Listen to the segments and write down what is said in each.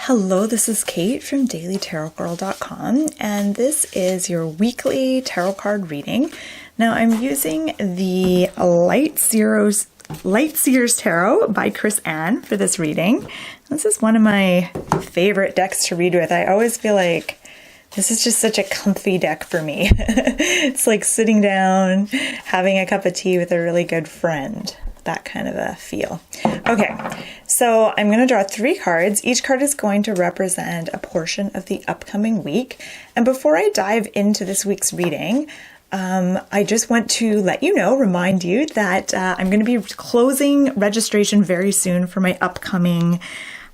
Hello, this is Kate from dailytarotgirl.com, and this is your weekly tarot card reading. Now I'm using the Light Seers Tarot by Chris Ann for this reading. This is one of my favorite decks to read with. I always feel like this is just such a comfy deck for me. It's like sitting down, having a cup of tea with a really good friend. That kind of a feel. Okay, so I'm going to draw 3 cards. Each card is going to represent a portion of the upcoming week. And before I dive into this week's reading, I just want to let you know, remind you that I'm going to be closing registration very soon for my upcoming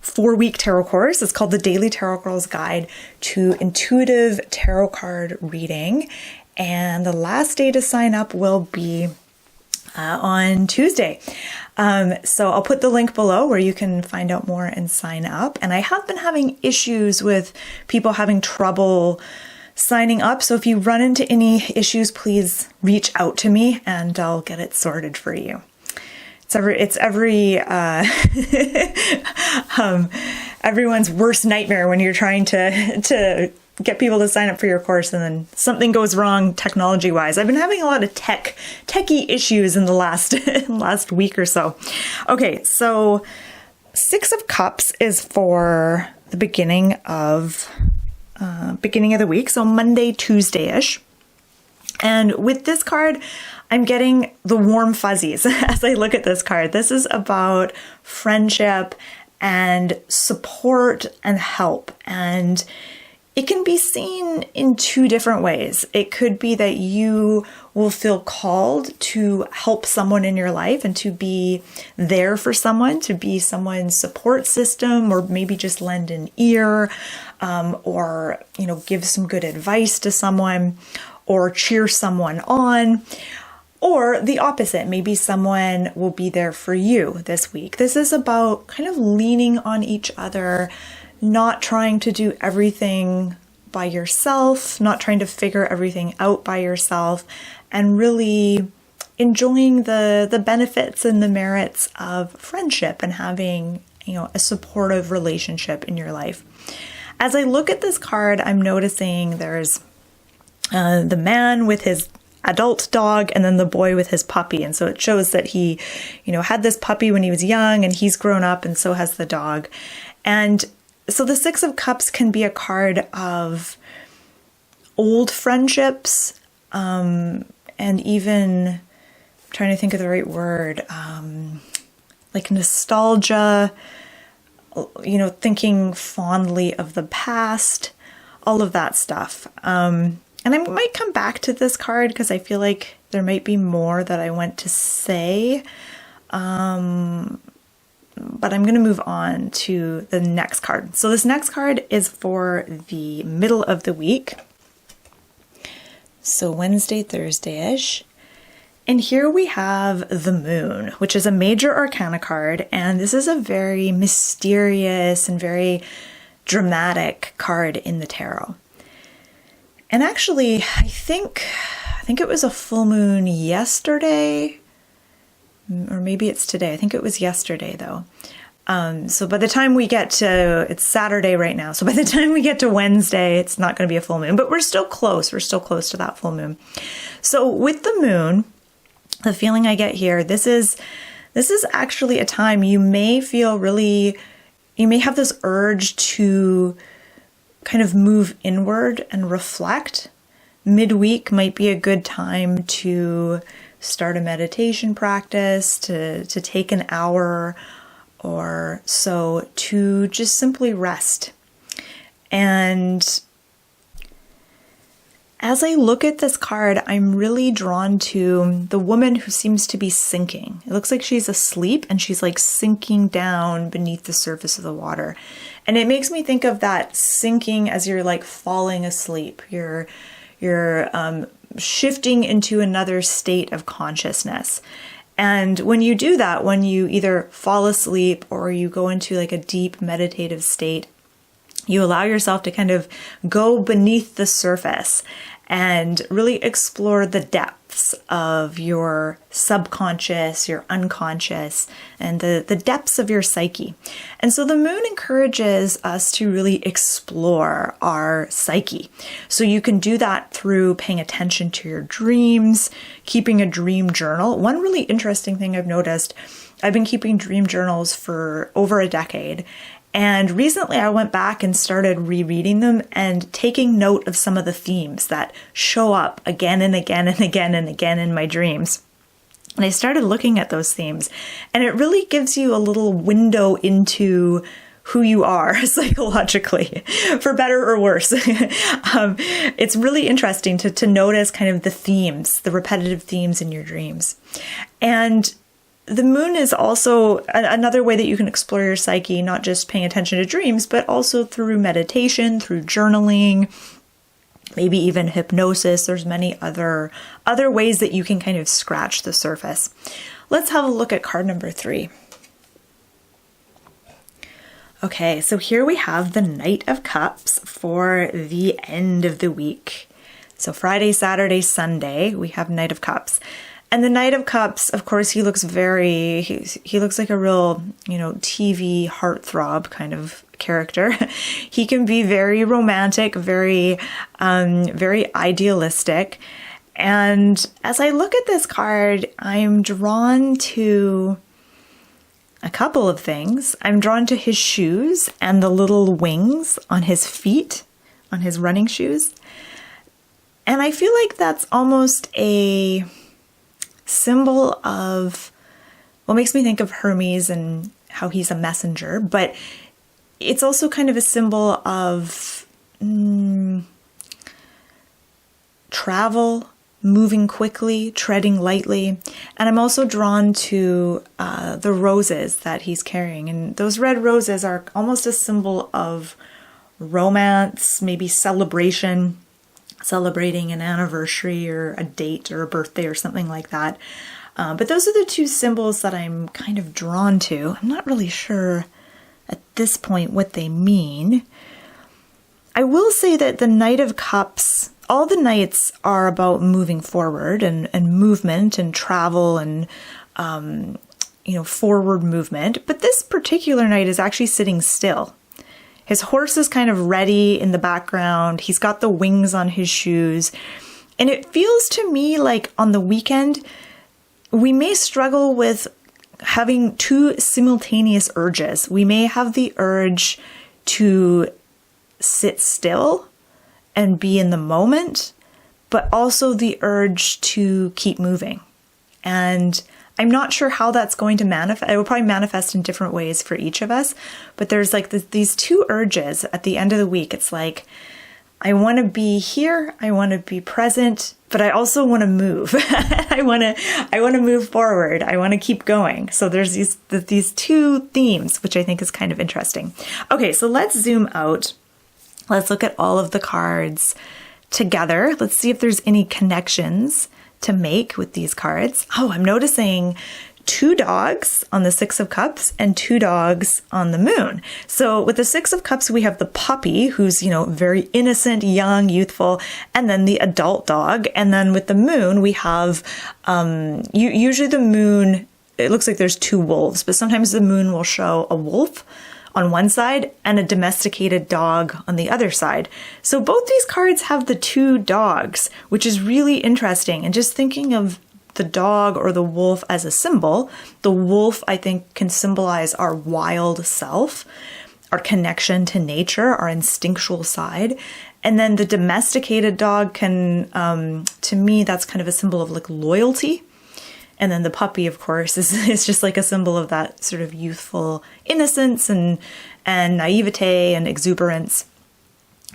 4-week tarot course. It's called the Daily Tarot Girl's Guide to Intuitive Tarot Card Reading. And the last day to sign up will be on Tuesday. So I'll put the link below where you can find out more and sign up. And I have been having issues with people having trouble signing up. So if you run into any issues, please reach out to me and I'll get it sorted for you. Everyone's worst nightmare when you're trying to get people to sign up for your course and then something goes wrong technology wise. I've been having a lot of techie issues in the last week or so. Okay, so 6 of Cups is for the beginning of the week, so Monday, Tuesday-ish. And with this card, I'm getting the warm fuzzies as I look at this card. This is about friendship and support and help, and it can be seen in 2 different ways. It could be that you will feel called to help someone in your life and to be there for someone, to be someone's support system, or maybe just lend an ear, or give some good advice to someone, or cheer someone on. Or the opposite, maybe someone will be there for you this week. This is about kind of leaning on each other, not trying to do everything by yourself, not trying to figure everything out by yourself, and really enjoying the benefits and the merits of friendship and having, a supportive relationship in your life. As I look at this card, I'm noticing there's the man with his adult dog and then the boy with his puppy. And so it shows that he, had this puppy when he was young and he's grown up and so has the dog. And so the 6 of Cups can be a card of old friendships, and even, I'm trying to think of the right word, like nostalgia, thinking fondly of the past, all of that stuff. And I might come back to this card because I feel like there might be more that I want to say. But I'm going to move on to the next card. So this next card is for the middle of the week. So Wednesday, Thursday-ish. And here we have the Moon, which is a major arcana card. And this is a very mysterious and very dramatic card in the tarot. And actually, I think it was a full moon yesterday, or maybe it's today. I think it was yesterday though. So by the time we get to, it's Saturday right now. So by the time we get to Wednesday, it's not going to be a full moon, but we're still close. We're still close to that full moon. So with the moon, the feeling I get here, this is actually a time you may feel you may have this urge to kind of move inward and reflect. Midweek might be a good time to start a meditation practice, to take an hour or so to just simply rest. And as I look at this card, I'm really drawn to the woman who seems to be sinking. It looks like she's asleep and she's like sinking down beneath the surface of the water. And it makes me think of that sinking as you're like falling asleep. You're shifting into another state of consciousness. And when you do that, when you either fall asleep or you go into like a deep meditative state, you allow yourself to kind of go beneath the surface and really explore the depths depths of your subconscious, your unconscious, and the depths of your psyche. And so the moon encourages us to really explore our psyche. So you can do that through paying attention to your dreams, keeping a dream journal. One really interesting thing I've noticed, I've been keeping dream journals for over a decade. And recently I went back and started rereading them and taking note of some of the themes that show up again and again and again and again in my dreams. And I started looking at those themes, and it really gives you a little window into who you are psychologically, for better or worse. It's really interesting to notice kind of the themes, the repetitive themes in your dreams. And the moon is also another way that you can explore your psyche, not just paying attention to dreams, but also through meditation, through journaling, maybe even hypnosis. There's many other ways that you can kind of scratch the surface. Let's have a look at card number 3. Okay, so here we have the Knight of Cups for the end of the week. So Friday, Saturday, Sunday, we have Knight of Cups. And the Knight of Cups, of course, he looks he looks like a real, TV heartthrob kind of character. He can be very romantic, very idealistic. And as I look at this card, I'm drawn to a couple of things. I'm drawn to his shoes and the little wings on his feet, on his running shoes. And I feel like that's almost a symbol of, well, makes me think of Hermes and how he's a messenger, but it's also kind of a symbol of travel, moving quickly, treading lightly. And I'm also drawn to the roses that he's carrying. And those red roses are almost a symbol of romance, maybe celebration, celebrating an anniversary or a date or a birthday or something like that. But those are the two symbols that I'm kind of drawn to. I'm not really sure at this point what they mean. I will say that the Knight of Cups, all the knights are about moving forward and movement and travel and, forward movement. But this particular knight is actually sitting still. His horse is kind of ready in the background. He's got the wings on his shoes. And it feels to me like on the weekend, we may struggle with having two simultaneous urges. We may have the urge to sit still and be in the moment, but also the urge to keep moving. And I'm not sure how that's going to manifest. It will probably manifest in different ways for each of us, but there's like these two urges at the end of the week. It's like, I want to be here, I want to be present, but I also want to move. I want to move forward. I want to keep going. So there's these two themes, which I think is kind of interesting. Okay, so let's zoom out. Let's look at all of the cards together. Let's see if there's any connections to make with these cards. Oh, I'm noticing 2 dogs on the 6 of Cups and 2 dogs on the moon. So with the 6 of Cups, we have the puppy who's, very innocent, young, youthful, and then the adult dog. And then with the moon, we have, usually the moon, it looks like there's 2 wolves, but sometimes the moon will show a wolf on one side and a domesticated dog on the other side. So both these cards have the 2 dogs, which is really interesting. And just thinking of the dog or the wolf as a symbol, the wolf, I think, can symbolize our wild self, our connection to nature, our instinctual side. And then the domesticated dog can, to me, that's kind of a symbol of like loyalty. And then the puppy, of course, is just like a symbol of that sort of youthful innocence and naivete and exuberance.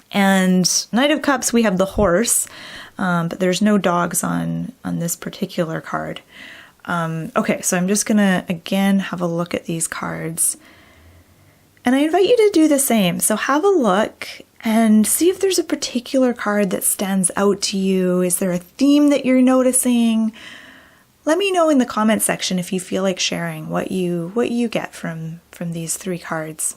And Knight of Cups, we have the horse, but there's no dogs on this particular card. Okay, so I'm just going to, again, have a look at these cards. And I invite you to do the same. So have a look and see if there's a particular card that stands out to you. Is there a theme that you're noticing? Let me know in the comment section if you feel like sharing what you get from these 3 cards.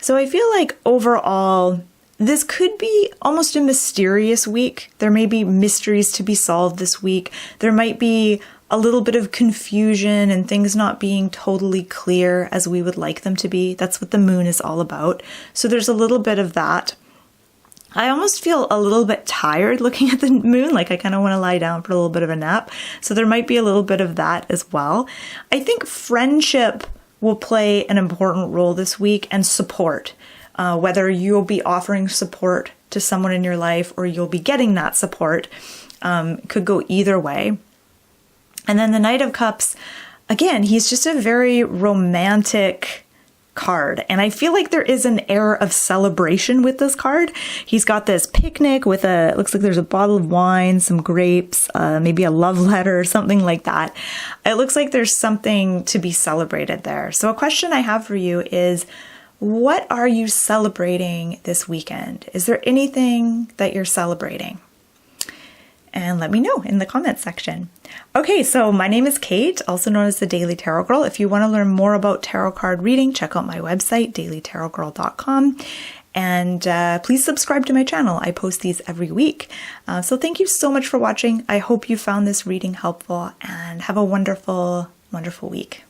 So I feel like overall, This could be almost a mysterious week. There may be mysteries to be solved this week. There might be a little bit of confusion and things not being totally clear as we would like them to be. That's what the moon is all about. So there's a little bit of that. I almost feel a little bit tired looking at the moon, like I kind of want to lie down for a little bit of a nap. So there might be a little bit of that as well. I think friendship will play an important role this week, and support. Whether you'll be offering support to someone in your life or you'll be getting that support, could go either way. And then the Knight of Cups, again, he's just a very romantic card. And I feel like there is an air of celebration with this card. He's got this picnic with looks like there's a bottle of wine, some grapes, maybe a love letter or something like that. It looks like there's something to be celebrated there. So a question I have for you is, what are you celebrating this weekend? Is there anything that you're celebrating? And let me know in the comments section. Okay, so my name is Kate, also known as the Daily Tarot Girl. If you want to learn more about tarot card reading, check out my website, dailytarotgirl.com. And please subscribe to my channel. I post these every week. So thank you so much for watching. I hope you found this reading helpful, and have a wonderful, wonderful week.